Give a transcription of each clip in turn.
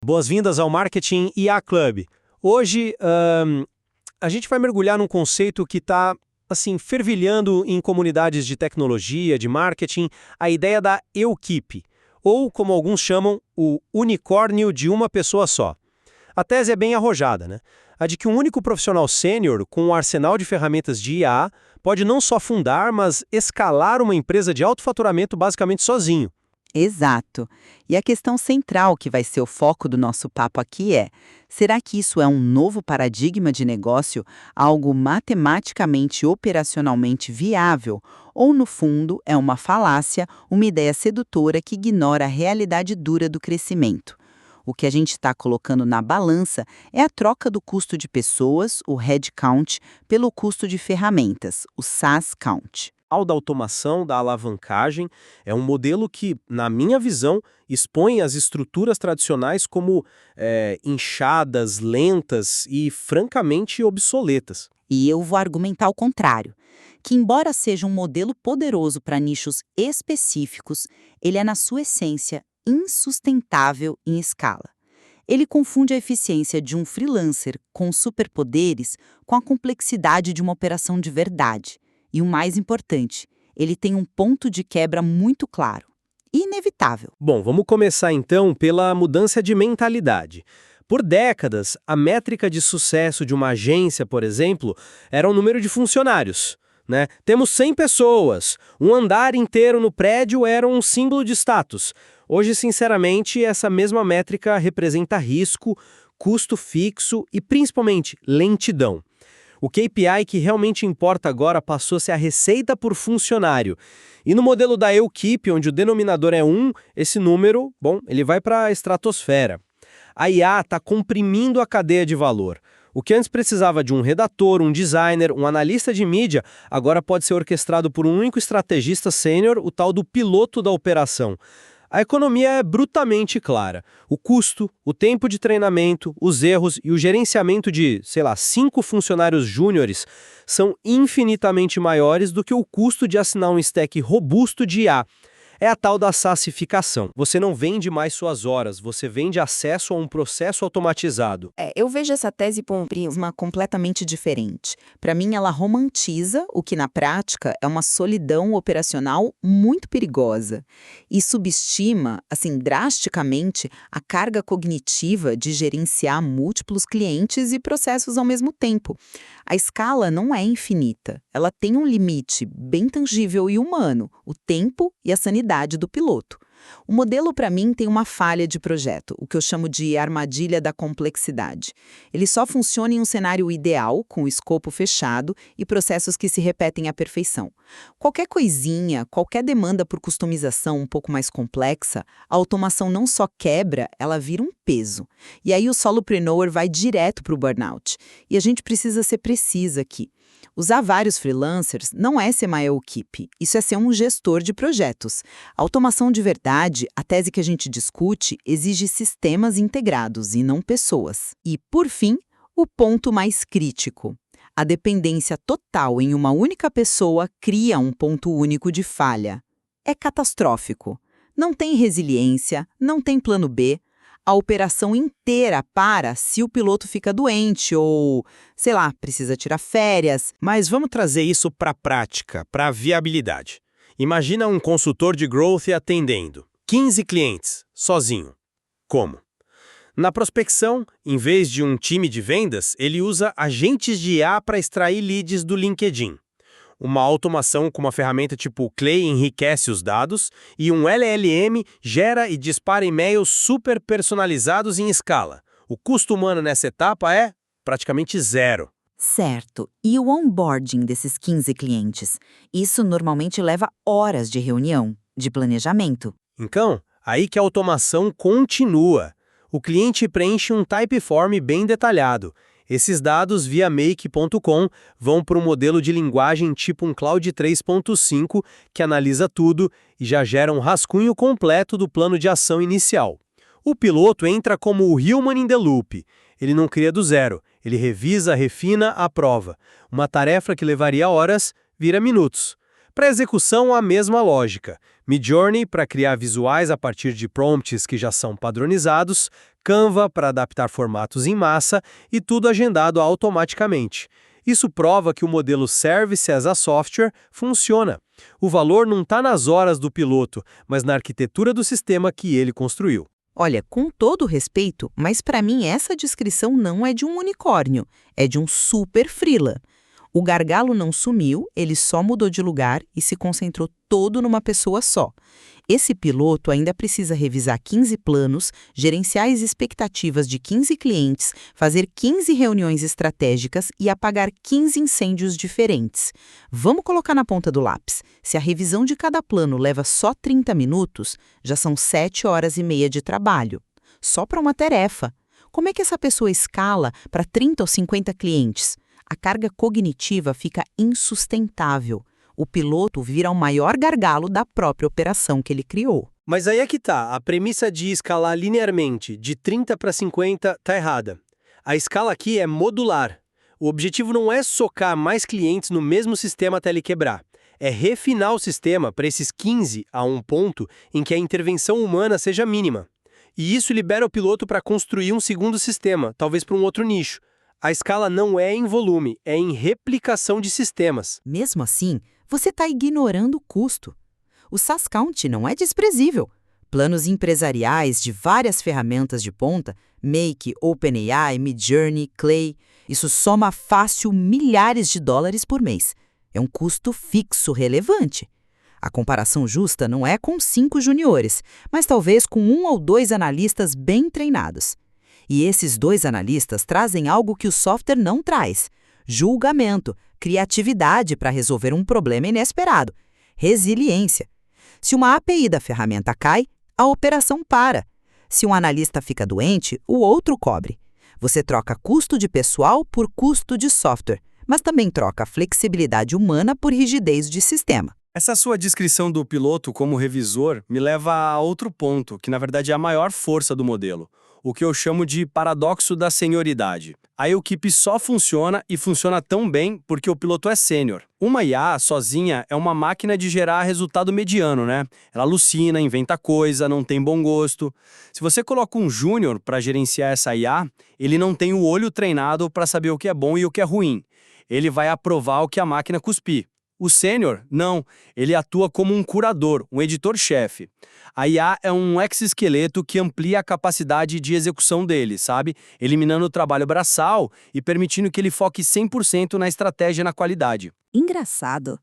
Boas-vindas ao Marketing IA Club. Hoje, a gente vai mergulhar num conceito que está, assim, fervilhando em comunidades de tecnologia, de marketing, a ideia da equipe, ou, como alguns chamam, o unicórnio de uma pessoa só. A tese é bem arrojada, né? A de que um único profissional sênior, com um arsenal de ferramentas de IA, pode não só fundar, mas escalar uma empresa de alto faturamento basicamente sozinho. Exato. E a questão central que vai ser o foco do nosso papo aqui é: será que isso é um novo paradigma de negócio, algo matematicamente e operacionalmente viável? Ou, no fundo, é uma falácia, uma ideia sedutora que ignora a realidade dura do crescimento? O que a gente está colocando na balança é a troca do custo de pessoas, o headcount, pelo custo de ferramentas, o SaaS count. Da automação, da alavancagem, é um modelo que, na minha visão, expõe as estruturas tradicionais como inchadas, lentas e francamente obsoletas. E eu vou argumentar o contrário, que embora seja um modelo poderoso para nichos específicos, ele é, na sua essência, insustentável em escala. Ele confunde a eficiência de um freelancer com superpoderes com a complexidade de uma operação de verdade. E o mais importante, ele tem um ponto de quebra muito claro e inevitável. Bom, vamos começar então pela mudança de mentalidade. Por décadas, a métrica de sucesso de uma agência, por exemplo, era o número de funcionários, né? Temos 100 pessoas, um andar inteiro no prédio era um símbolo de status. Hoje, sinceramente, essa mesma métrica representa risco, custo fixo e, principalmente, lentidão. O KPI que realmente importa agora passou a ser a receita por funcionário. E no modelo da equipe, onde o denominador é 1, esse número, bom, ele vai para a estratosfera. A IA está comprimindo a cadeia de valor. O que antes precisava de um redator, um designer, um analista de mídia, agora pode ser orquestrado por um único estrategista sênior, o tal do piloto da operação. A economia é brutalmente clara. O custo, o tempo de treinamento, os erros e o gerenciamento de, 5 funcionários júniores são infinitamente maiores do que o custo de assinar um stack robusto de IA. É a tal da SaaSificação. Você não vende mais suas horas, você vende acesso a um processo automatizado. Eu vejo essa tese por um prisma completamente diferente. Para mim, ela romantiza o que, na prática, é uma solidão operacional muito perigosa e subestima, drasticamente, a carga cognitiva de gerenciar múltiplos clientes e processos ao mesmo tempo. A escala não é infinita. Ela tem um limite bem tangível e humano, o tempo e a sanidade do piloto. O modelo, para mim, tem uma falha de projeto, o que eu chamo de armadilha da complexidade. Ele só funciona em um cenário ideal, com o escopo fechado e processos que se repetem à perfeição. Qualquer coisinha, qualquer demanda por customização um pouco mais complexa, a automação não só quebra, ela vira um peso. E aí o solopreneur vai direto para o burnout. E a gente precisa ser precisa aqui. Usar vários freelancers não é ser uma equipe, isso é ser um gestor de projetos. A automação de verdade, a tese que a gente discute, exige sistemas integrados e não pessoas. E, por fim, o ponto mais crítico. A dependência total em uma única pessoa cria um ponto único de falha. É catastrófico. Não tem resiliência, não tem plano B. A operação inteira para se o piloto fica doente ou, precisa tirar férias. Mas vamos trazer isso para a prática, para a viabilidade. Imagina um consultor de growth atendendo 15 clientes, sozinho. Como? Na prospecção, em vez de um time de vendas, ele usa agentes de IA para extrair leads do LinkedIn. Uma automação com uma ferramenta tipo Clay enriquece os dados e um LLM gera e dispara e-mails super personalizados em escala. O custo humano nessa etapa é praticamente zero. Certo. E o onboarding desses 15 clientes? Isso normalmente leva horas de reunião, de planejamento. Então, aí que a automação continua. O cliente preenche um typeform bem detalhado. Esses dados via make.com vão para um modelo de linguagem tipo um Cloud 3.5 que analisa tudo e já gera um rascunho completo do plano de ação inicial. O piloto entra como o human in the loop. Ele não cria do zero, ele revisa, refina, aprova. Uma tarefa que levaria horas vira minutos. Para execução, a mesma lógica. Midjourney para criar visuais a partir de prompts que já são padronizados, Canva para adaptar formatos em massa e tudo agendado automaticamente. Isso prova que o modelo Service as a Software funciona. O valor não está nas horas do piloto, mas na arquitetura do sistema que ele construiu. Olha, com todo respeito, mas para mim essa descrição não é de um unicórnio, é de um super freela. O gargalo não sumiu, ele só mudou de lugar e se concentrou todo numa pessoa só. Esse piloto ainda precisa revisar 15 planos, gerenciar as expectativas de 15 clientes, fazer 15 reuniões estratégicas e apagar 15 incêndios diferentes. Vamos colocar na ponta do lápis. Se a revisão de cada plano leva só 30 minutos, já são 7 horas e meia de trabalho. Só para uma tarefa. Como é que essa pessoa escala para 30 ou 50 clientes? A carga cognitiva fica insustentável. O piloto vira o maior gargalo da própria operação que ele criou. Mas aí é que tá, a premissa de escalar linearmente de 30 para 50 tá errada. A escala aqui é modular. O objetivo não é socar mais clientes no mesmo sistema até ele quebrar. É refinar o sistema para esses 15 a um ponto em que a intervenção humana seja mínima. E isso libera o piloto para construir um segundo sistema, talvez para um outro nicho. A escala não é em volume, é em replicação de sistemas. Mesmo assim, você está ignorando o custo. O SaaS Count não é desprezível. Planos empresariais de várias ferramentas de ponta, Make, OpenAI, Midjourney, Clay, isso soma fácil milhares de dólares por mês. É um custo fixo relevante. A comparação justa não é com 5 juniores, mas talvez com 1 ou 2 analistas bem treinados. E esses 2 analistas trazem algo que o software não traz: julgamento, criatividade para resolver um problema inesperado, resiliência. Se uma API da ferramenta cai, a operação para. Se um analista fica doente, o outro cobre. Você troca custo de pessoal por custo de software, mas também troca flexibilidade humana por rigidez de sistema. Essa sua descrição do piloto como revisor me leva a outro ponto, que na verdade é a maior força do modelo. O que eu chamo de paradoxo da senioridade. A equipe só funciona e funciona tão bem porque o piloto é sênior. Uma IA sozinha é uma máquina de gerar resultado mediano, né? Ela alucina, inventa coisa, não tem bom gosto. Se você coloca um júnior para gerenciar essa IA, ele não tem o olho treinado para saber o que é bom e o que é ruim. Ele vai aprovar o que a máquina cuspir. O sênior, não. Ele atua como um curador, um editor-chefe. A IA é um exoesqueleto que amplia a capacidade de execução dele, sabe? Eliminando o trabalho braçal e permitindo que ele foque 100% na estratégia e na qualidade. Engraçado.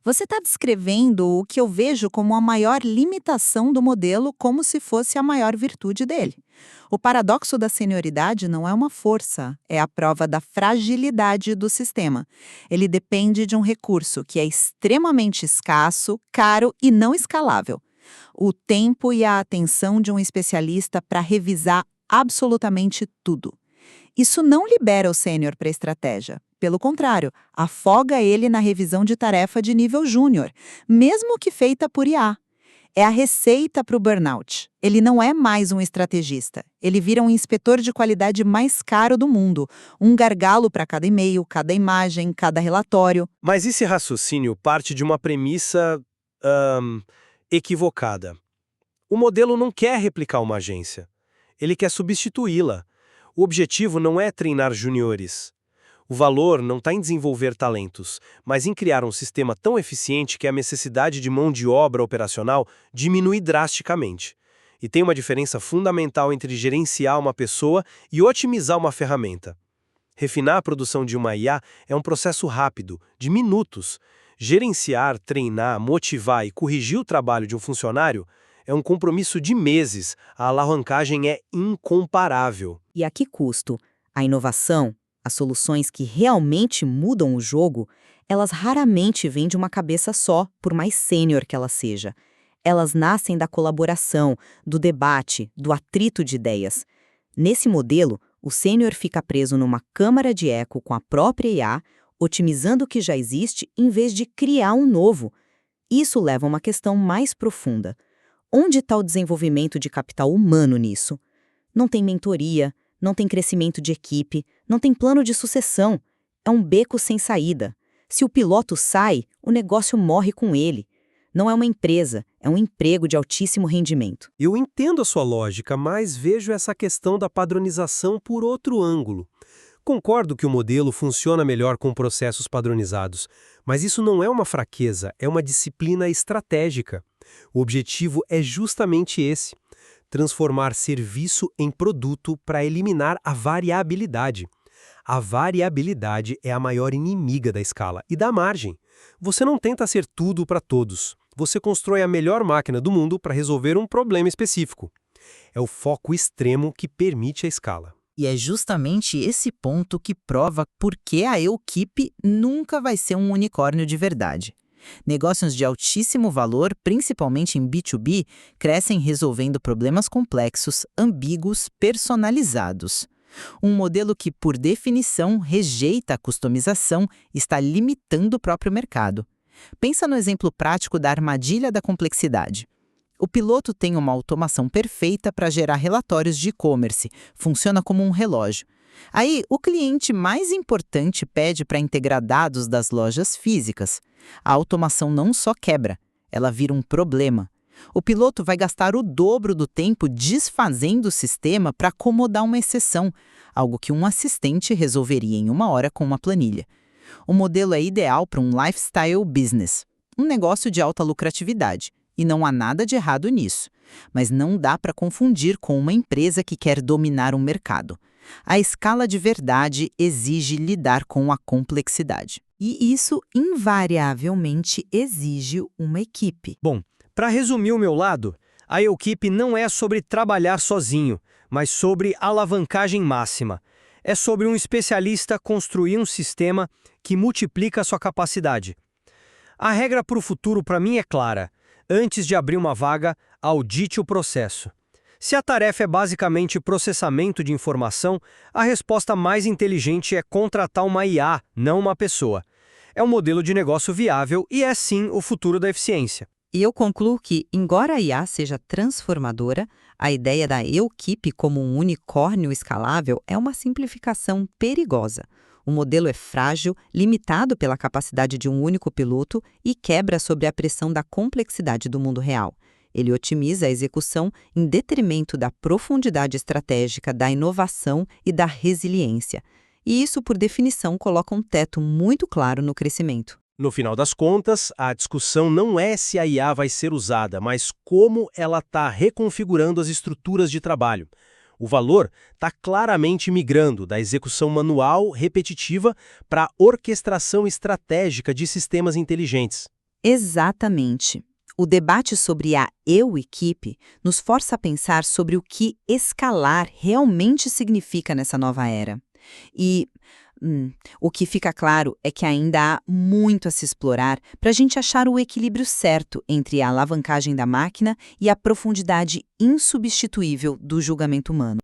Você está descrevendo o que eu vejo como a maior limitação do modelo, como se fosse a maior virtude dele. O paradoxo da senioridade não é uma força, é a prova da fragilidade do sistema. Ele depende de um recurso que é extremamente escasso, caro e não escalável. O tempo e a atenção de um especialista para revisar absolutamente tudo. Isso não libera o sênior para a estratégia. Pelo contrário, afoga ele na revisão de tarefa de nível júnior, mesmo que feita por IA. É a receita para o burnout. Ele não é mais um estrategista. Ele vira um inspetor de qualidade mais caro do mundo. Um gargalo para cada e-mail, cada imagem, cada relatório. Mas esse raciocínio parte de uma premissa equivocada. O modelo não quer replicar uma agência. Ele quer substituí-la. O objetivo não é treinar juniores. O valor não está em desenvolver talentos, mas em criar um sistema tão eficiente que a necessidade de mão de obra operacional diminui drasticamente. E tem uma diferença fundamental entre gerenciar uma pessoa e otimizar uma ferramenta. Refinar a produção de uma IA é um processo rápido, de minutos. Gerenciar, treinar, motivar e corrigir o trabalho de um funcionário é um compromisso de meses. A alavancagem é incomparável. E a que custo? A inovação, as soluções que realmente mudam o jogo, elas raramente vêm de uma cabeça só, por mais sênior que ela seja. Elas nascem da colaboração, do debate, do atrito de ideias. Nesse modelo, o sênior fica preso numa câmara de eco com a própria IA, otimizando o que já existe em vez de criar um novo. Isso leva a uma questão mais profunda. Onde está o desenvolvimento de capital humano nisso? Não tem mentoria, não tem crescimento de equipe, não tem plano de sucessão. É um beco sem saída. Se o piloto sai, o negócio morre com ele. Não é uma empresa, é um emprego de altíssimo rendimento. Eu entendo a sua lógica, mas vejo essa questão da padronização por outro ângulo. Concordo que o modelo funciona melhor com processos padronizados, mas isso não é uma fraqueza, é uma disciplina estratégica. O objetivo é justamente esse: transformar serviço em produto para eliminar a variabilidade. A variabilidade é a maior inimiga da escala e da margem. Você não tenta ser tudo para todos. Você constrói a melhor máquina do mundo para resolver um problema específico. É o foco extremo que permite a escala. E é justamente esse ponto que prova por que a Eukip nunca vai ser um unicórnio de verdade. Negócios de altíssimo valor, principalmente em B2B, crescem resolvendo problemas complexos, ambíguos, personalizados. Um modelo que, por definição, rejeita a customização está limitando o próprio mercado. Pensa no exemplo prático da armadilha da complexidade. O piloto tem uma automação perfeita para gerar relatórios de e-commerce, funciona como um relógio. Aí, o cliente mais importante pede para integrar dados das lojas físicas. A automação não só quebra, ela vira um problema. O piloto vai gastar o dobro do tempo desfazendo o sistema para acomodar uma exceção, algo que um assistente resolveria em 1 hora com uma planilha. O modelo é ideal para um lifestyle business, um negócio de alta lucratividade, e não há nada de errado nisso. Mas não dá para confundir com uma empresa que quer dominar um mercado. A escala de verdade exige lidar com a complexidade. E isso invariavelmente exige uma equipe. Bom, para resumir o meu lado, a Eukip não é sobre trabalhar sozinho, mas sobre alavancagem máxima. É sobre um especialista construir um sistema que multiplica a sua capacidade. A regra para o futuro, para mim, é clara. Antes de abrir uma vaga, audite o processo. Se a tarefa é basicamente processamento de informação, a resposta mais inteligente é contratar uma IA, não uma pessoa. É um modelo de negócio viável e é sim o futuro da eficiência. E eu concluo que, embora a IA seja transformadora, a ideia da Eukip como um unicórnio escalável é uma simplificação perigosa. O modelo é frágil, limitado pela capacidade de um único piloto e quebra sob a pressão da complexidade do mundo real. Ele otimiza a execução em detrimento da profundidade estratégica, da inovação e da resiliência. E isso, por definição, coloca um teto muito claro no crescimento. No final das contas, a discussão não é se a IA vai ser usada, mas como ela está reconfigurando as estruturas de trabalho. O valor está claramente migrando da execução manual repetitiva para a orquestração estratégica de sistemas inteligentes. Exatamente. O debate sobre a Eukip nos força a pensar sobre o que escalar realmente significa nessa nova era. E o que fica claro é que ainda há muito a se explorar para a gente achar o equilíbrio certo entre a alavancagem da máquina e a profundidade insubstituível do julgamento humano.